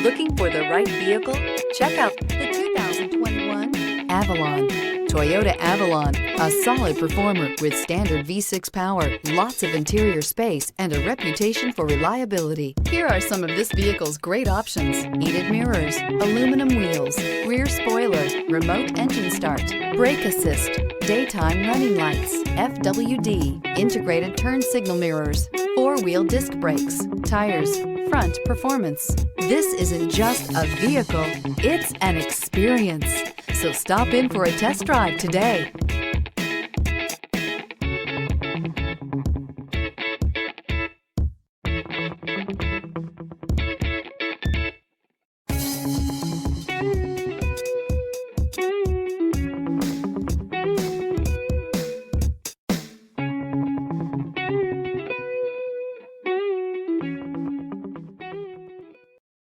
Looking for the right vehicle? Check out the 2021 Avalon. Toyota Avalon, a solid performer with standard V6 power, lots of interior space, and a reputation for reliability. Here are some of this vehicle's great options: heated mirrors, aluminum wheels, rear spoiler, remote engine start, brake assist, daytime running lights, FWD, integrated turn signal mirrors, four-wheel disc brakes, tires, front performance. This isn't just a vehicle, it's an experience. So stop in for a test drive today.